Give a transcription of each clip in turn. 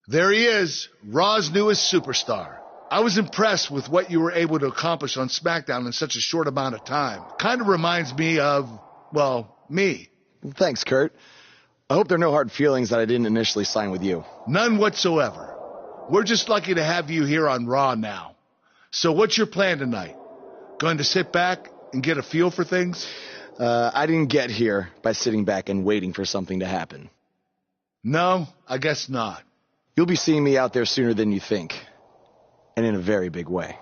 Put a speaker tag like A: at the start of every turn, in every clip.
A: There he is, Raw's newest superstar. I was impressed with what you were able to accomplish on SmackDown in such a short amount of time. Kind of reminds me of, well, me.
B: Thanks, Kurt. I hope there are no hard feelings that I didn't initially sign with you.
A: None whatsoever. We're just lucky to have you here on Raw now. So what's your plan tonight? Going to sit back and get a feel for things?
B: I didn't get here by sitting back and waiting for something to happen.
A: No, I guess not.
B: You'll be seeing me out there sooner than you think. And in a very big way.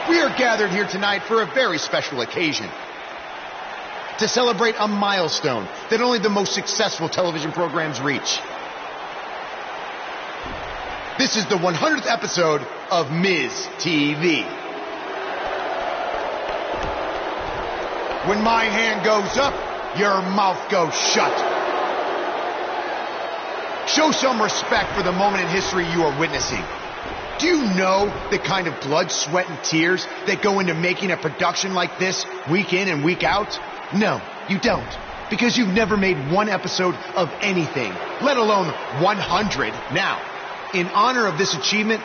C: We are gathered here tonight for a very special occasion. To celebrate a milestone that only the most successful television programs reach. This is the 100th episode of Miz TV. When my hand goes up, your mouth goes shut. Show some respect for the moment in history you are witnessing. Do you know the kind of blood, sweat, and tears that go into making a production like this week in and week out? No, you don't. Because you've never made one episode of anything, let alone 100. Now, in honor of this achievement,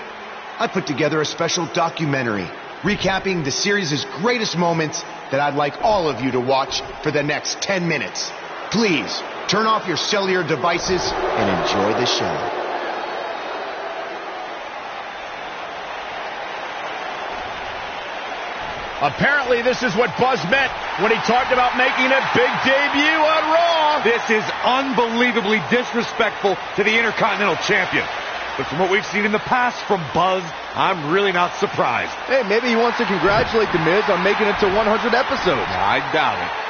C: I put together a special documentary recapping the series' greatest moments that I'd like all of you to watch for the next 10 minutes. Please, turn off your cellular devices and enjoy the show.
D: Apparently, this is what Buzz meant when he talked about making a big debut on Raw.
E: This is unbelievably disrespectful to the Intercontinental Champion. But from what we've seen in the past from Buzz, I'm really not surprised.
D: Hey, maybe he wants to congratulate The Miz on making it to 100 episodes.
E: I doubt it.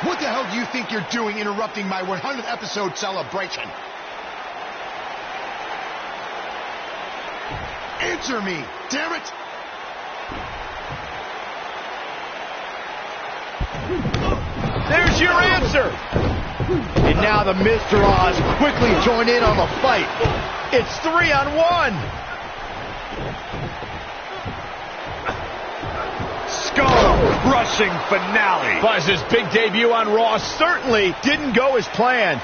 C: What the hell do you think you're doing interrupting my 100th episode celebration? Answer me, damn it!
D: There's your answer. And now the Mr. Oz quickly join in on the fight. It's 3-on-1.
E: Skull-crushing finale.
D: Buzz's big debut on Raw certainly didn't go as planned.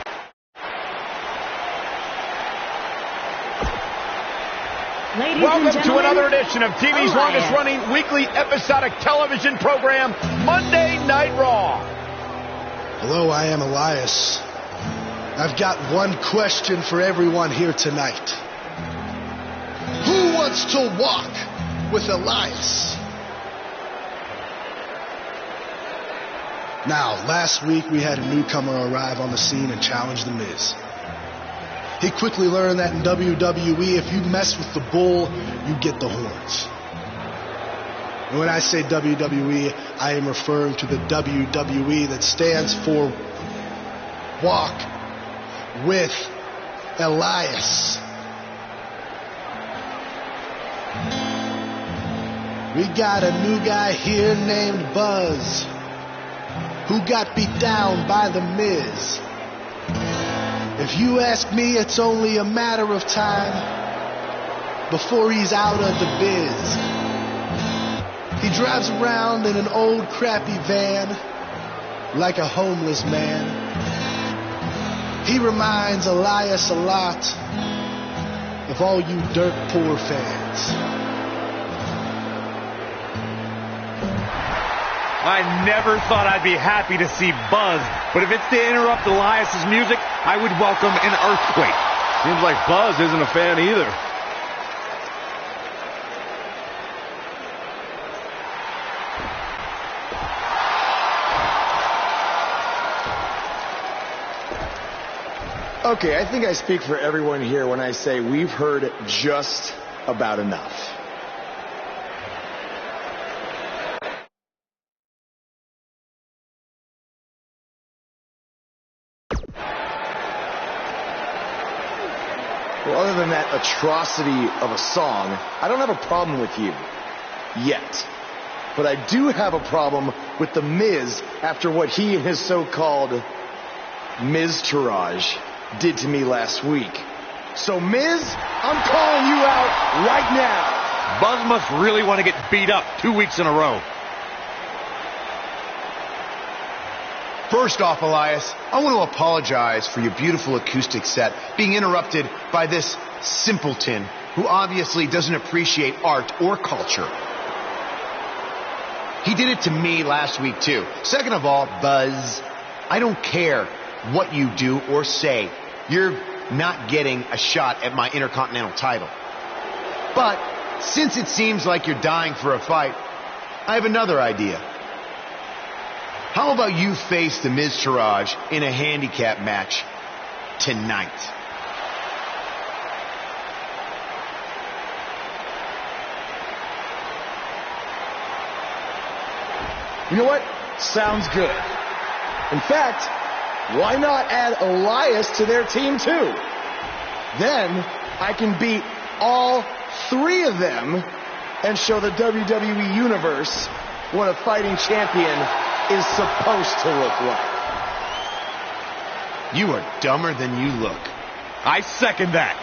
D: Welcome to another edition of TV's longest-running weekly episodic television program, Monday Night Raw.
F: Hello, I am Elias. I've got one question for everyone here tonight. Who wants to walk with Elias? Now, last week we had a newcomer arrive on the scene and challenge The Miz. He quickly learned that in WWE, if you mess with the bull, you get the horns. And when I say WWE, I am referring to the WWE that stands for Walk with Elias. We got a new guy here named Buzz, who got beat down by The Miz. If you ask me, it's only a matter of time before he's out of the biz. He drives around in an old crappy van like a homeless man. He reminds Elias a lot of all you dirt poor fans.
E: I never thought I'd be happy to see Buzz, but if it's to interrupt Elias's music, I would welcome an earthquake.
D: Seems like Buzz isn't a fan either.
B: Okay, I think I speak for everyone here when I say we've heard just about enough. Well, other than that atrocity of a song, I don't have a problem with you. Yet. But I do have a problem with The Miz after what he and his so-called Miz-tourage did to me last week. So, Miz, I'm calling you out right now.
E: Buzz must really want to get beat up 2 weeks in a row.
C: First off, Elias, I want to apologize for your beautiful acoustic set being interrupted by this simpleton who obviously doesn't appreciate art or culture. He did it to me last week, too. Second of all, Buzz, I don't care what you do or say. You're not getting a shot at my Intercontinental title. But since it seems like you're dying for a fight, I have another idea. How about you face the Miz-tourage in a handicap match tonight?
B: You know what? Sounds good. In fact, why not add Elias to their team too? Then I can beat all three of them and show the WWE Universe what a fighting champion is supposed to look like.
C: You are dumber than you look.
E: I second that.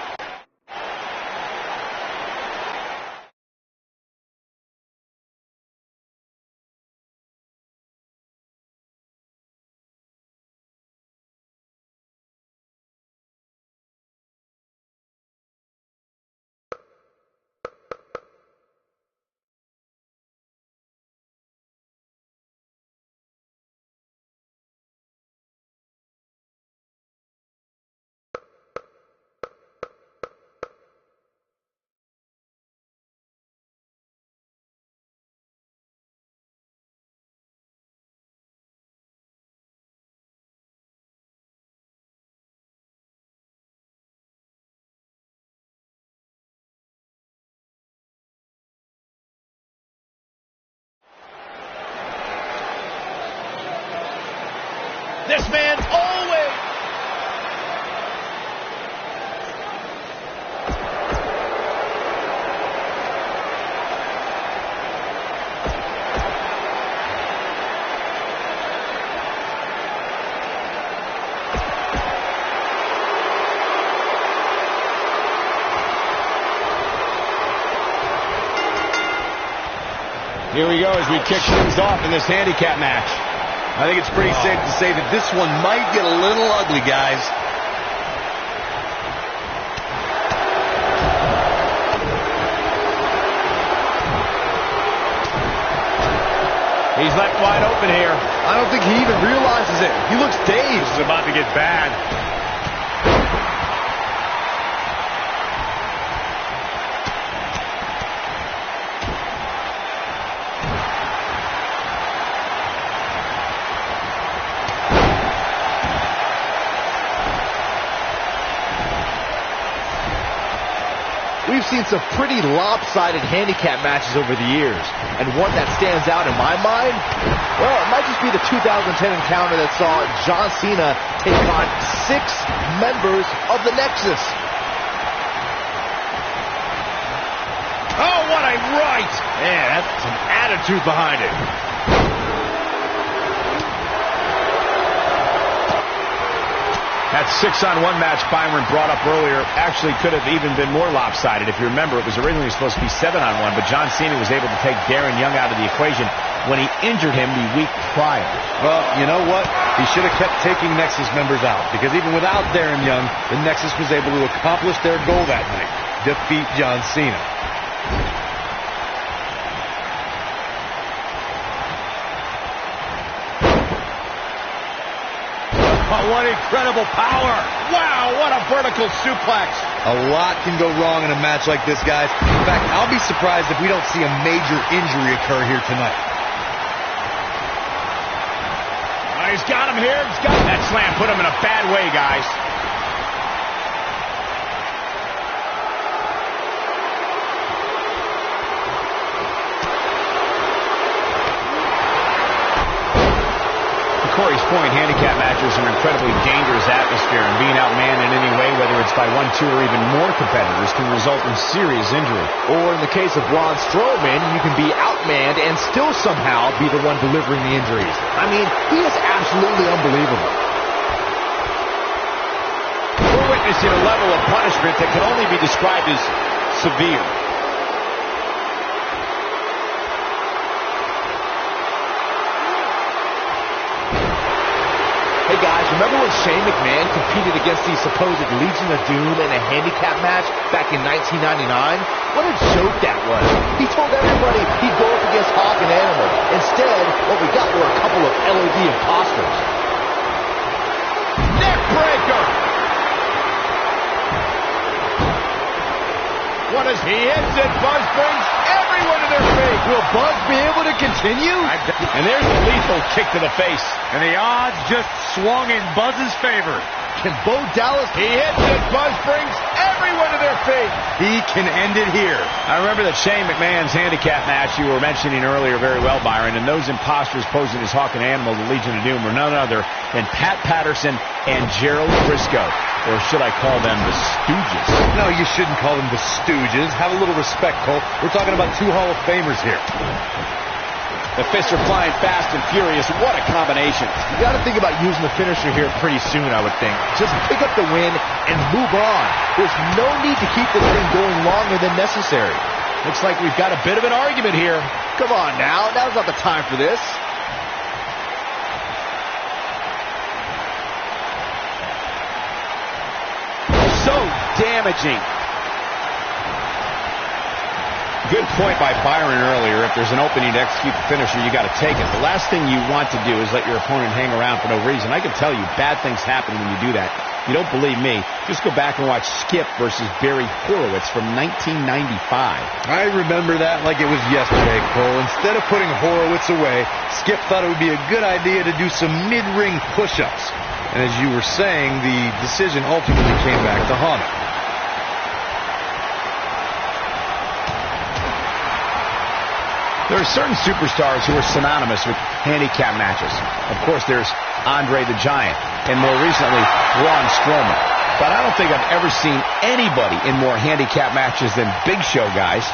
D: This man always...
G: Here we go as we kick things off in this handicap match.
E: I think it's pretty safe to say that this one might get a little ugly, guys.
G: He's left wide open here.
D: I don't think he even realizes it. He looks dazed.
E: This is about to get bad.
D: We've seen some pretty lopsided handicap matches over the years. And one that stands out in my mind, well, it might just be the 2010 encounter that saw John Cena take on 6 members of the Nexus.
E: Oh, what a right! Man, that's some attitude behind it.
G: That 6-on-1 match Byron brought up earlier actually could have even been more lopsided. If you remember, it was originally supposed to be 7-on-1, but John Cena was able to take Darren Young out of the equation when he injured him the week prior.
E: Well, you know what? He should have kept taking Nexus members out, because even without Darren Young, the Nexus was able to accomplish their goal that night, defeat John Cena.
G: Oh, what incredible power! Wow, what a vertical suplex!
E: A lot can go wrong in a match like this, guys. In fact, I'll be surprised if we don't see a major injury occur here tonight.
G: Oh, he's got him here. He's got that slam. Put him in a bad way, guys. point, handicap matches are an incredibly dangerous atmosphere, and being outmanned in any way, whether it's by one, two, or even more competitors, can result in serious injury.
D: Or in the case of Braun Strowman, you can be outmanned and still somehow be the one delivering the injuries. I mean, he is absolutely unbelievable.
G: We're witnessing a level of punishment that can only be described as severe.
D: Hey guys, remember when Shane McMahon competed against the supposed Legion of Doom in a handicap match back in 1999? What a joke that was. He told everybody he'd go up against Hawk and Animal. Instead, what we got were a couple of LOD imposters.
G: Neckbreaker! What as he hits it, Buzz brings everyone to their feet.
D: Will Buzz be able to continue?
G: And there's a lethal kick to the face.
E: And the odds just swung in Buzz's favor.
D: Can Bo Dallas...
G: He hits it, Buzz brings everyone to their feet.
E: He can end it here.
G: I remember the Shane McMahon's handicap match you were mentioning earlier very well, Byron, and those imposters posing as Hawk and Animal, the Legion of Doom, were none other than Pat Patterson and Gerald Briscoe. Or should I call them the Stooges?
E: No, you shouldn't call them the Stooges. Have a little respect, Cole. We're talking about two Hall of Famers here.
G: The fists are flying fast and furious. What a combination.
D: You got to think about using the finisher here pretty soon, I would think. Just pick up the win and move on. There's no need to keep this thing going longer than necessary.
G: Looks like we've got a bit of an argument here.
D: Come on now. Now's not the time for this.
G: So damaging. Good point by Byron earlier. If there's an opening to execute the finisher, you got to take it. The last thing you want to do is let your opponent hang around for no reason. I can tell you, bad things happen when you do that. You don't believe me? Just go back and watch Skip versus Barry Horowitz from 1995.
E: I remember that like it was yesterday, Cole. Instead of putting Horowitz away, Skip thought it would be a good idea to do some mid-ring push-ups. And as you were saying, the decision ultimately came back to haunt him.
G: There are certain superstars who are synonymous with handicap matches. Of course, there's Andre the Giant, and more recently, Braun Strowman. But I don't think I've ever seen anybody in more handicap matches than Big Show guys.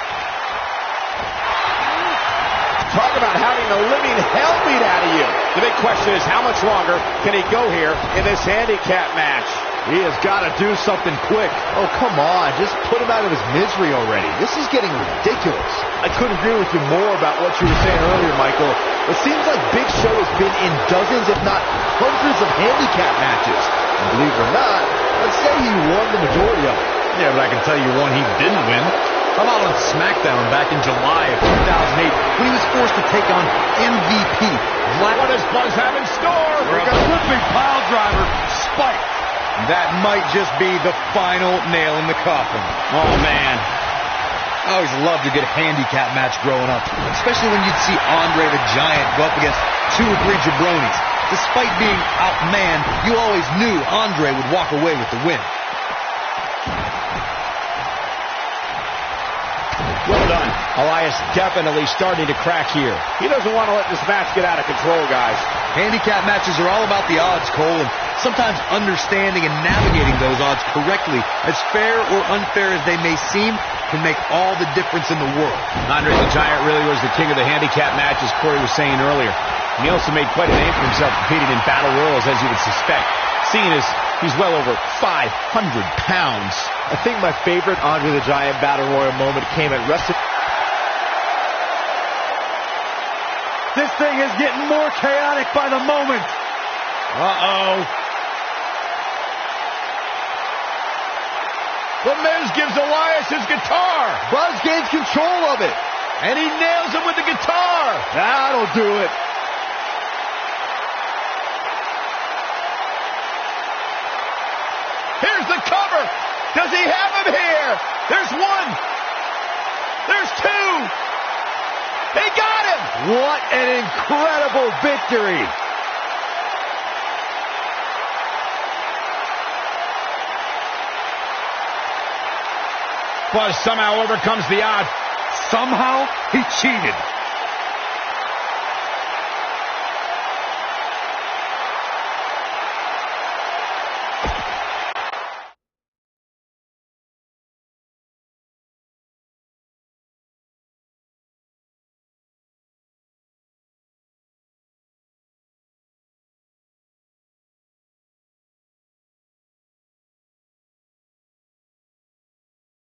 G: Talk about having the living hell beat out of you. The big question is, how much longer can he go here in this handicap match?
D: He has got to do something quick. Oh, come on. Just put him out of his misery already. This is getting ridiculous. I couldn't agree with you more about what you were saying earlier, Michael. It seems like Big Show has been in dozens, if not hundreds of handicap matches. And believe it or not, let's say he won the majority of them.
E: Yeah, but I can tell you one he didn't win. How about on SmackDown back in July of 2008 when he was forced to take on MVP?
G: What does Buzz have in store?
E: We're a flipping pile driver, Spike. That might just be the final nail in the coffin.
G: Oh, man.
E: I always loved a good handicap match growing up, especially when you'd see Andre the Giant go up against 2 or 3 jabronis. Despite being outmanned, you always knew Andre would walk away with the win.
G: Well done. Elias definitely starting to crack here. He doesn't want to let this match get out of control, guys.
E: Handicap matches are all about the odds, Cole, and sometimes understanding and navigating those odds correctly, as fair or unfair as they may seem, can make all the difference in the world.
G: Andre the Giant really was the king of the handicap match, as Corey was saying earlier. He also made quite a name for himself competing in battle royals, as you would suspect, seeing as he's well over 500 pounds.
D: I think my favorite Andre the Giant Battle Royal moment came at
E: This thing is getting more chaotic by the moment.
G: Uh-oh. The Miz gives Elias his guitar.
D: Buzz gains control of it.
G: And he nails him with the guitar.
D: That'll do it.
G: Here's the cover. Does he have him here? There's 1. There's 2. They got him.
D: What an incredible victory.
G: Buzz somehow overcomes the odds.
E: Somehow, he cheated.